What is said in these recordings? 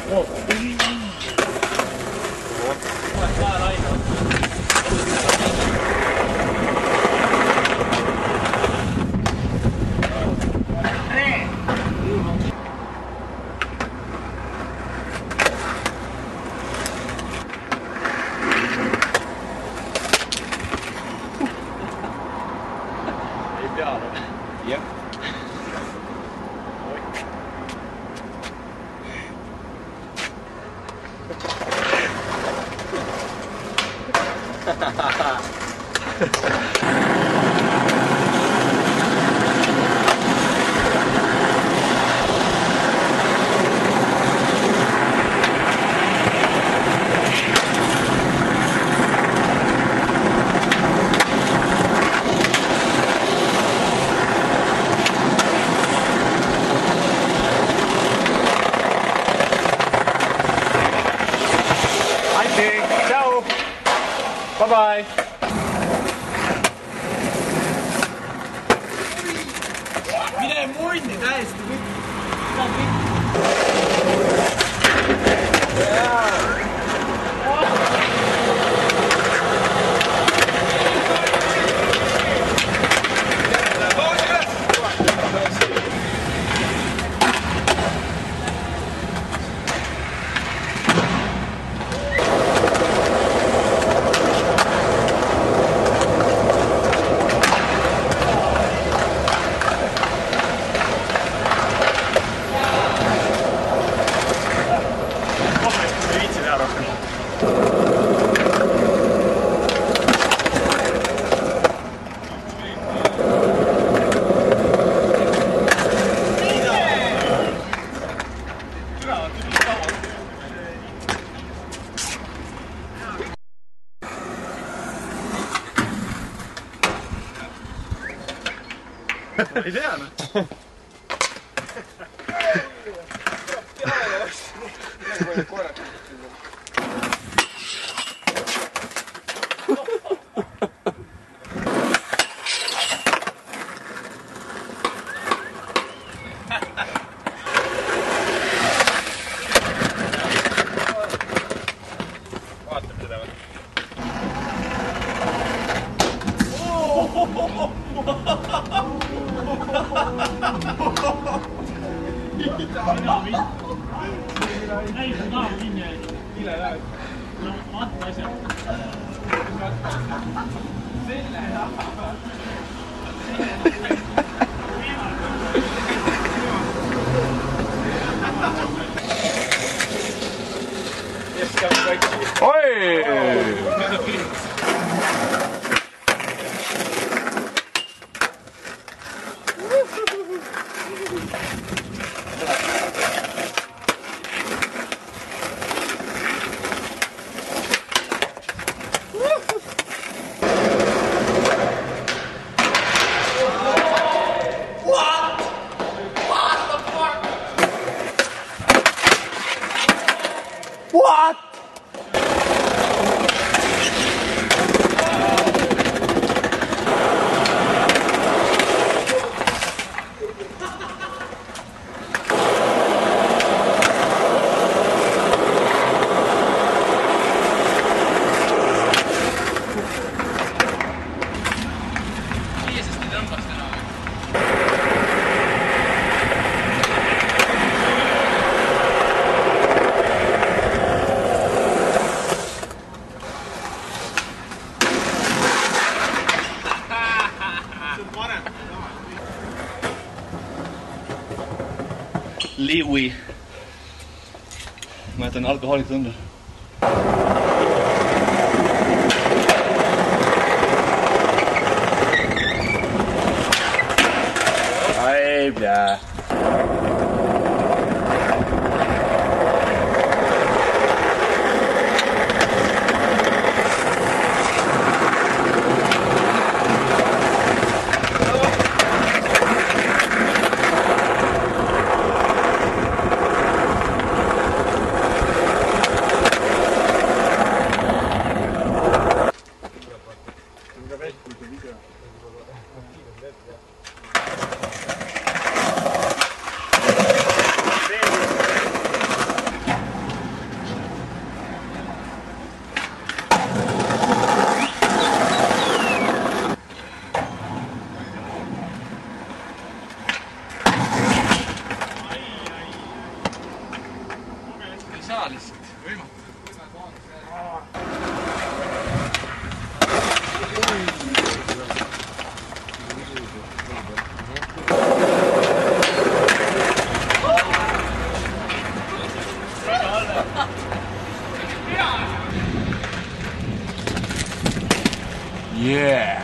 Jah. Ciao! Bye bye! Mine munni täiesti kõik. Ei tea, noh. Vaatame seda või? Ei, see taha kinni jäi. Mille läheb? No, vaata asja. Selle taha. Oi! What? Liui. Ma jätan alkohoolit tunda. Ai, bля. lihtsalt. Võimatu. Yeah!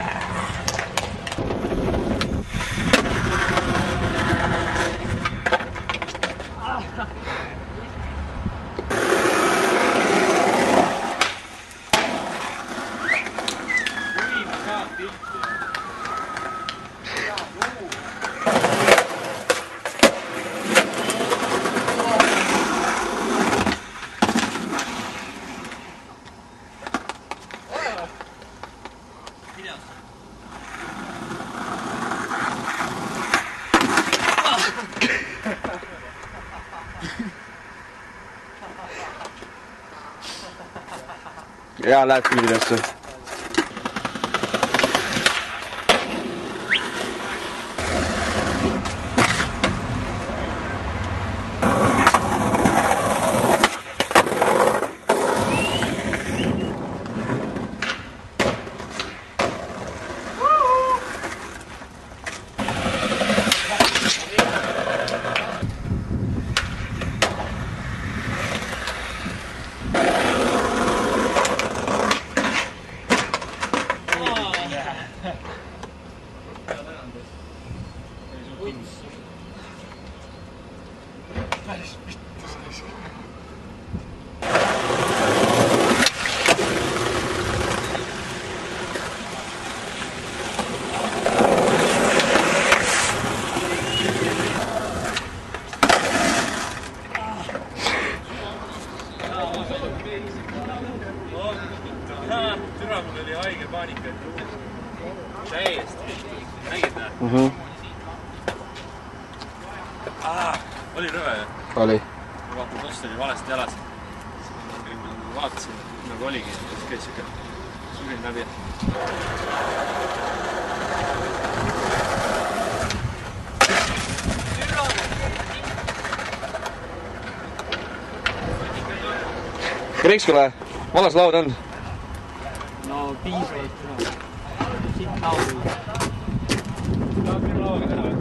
Ja läheb piiridesse. Türa, mul oli haige paanika, et täiesti. Nägid näe? Oli rõve ju? Oli. Vaata, tost oli valesti jalas. Vaatasin, nagu oligi, siis käis siuke surin läbi. Krikskule, valas laud on? No piisavalt üle. Siit laudu. Tahab küll lauaga teha või?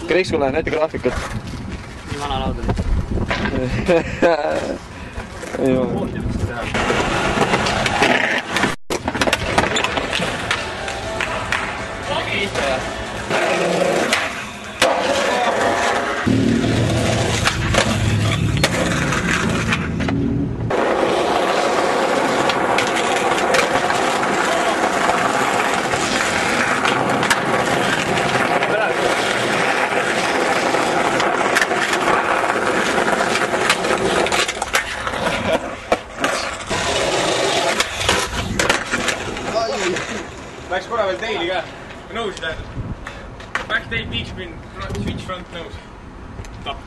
Krikskule, näita graafikut. Nii vana laud oli. Poolti võiks teha. Läks korra veel teili ka. Nõusi tähendab. Back tail, big spin, switch front nõus. Tap.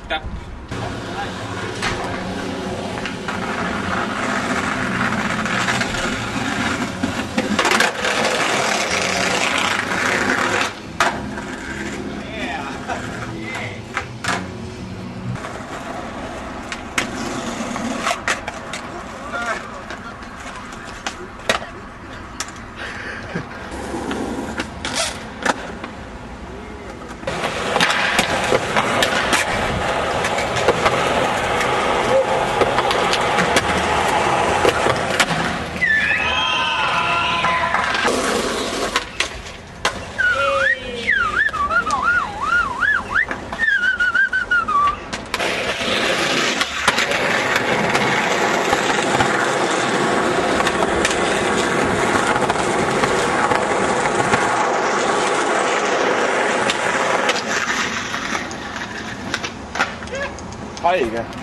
Haige.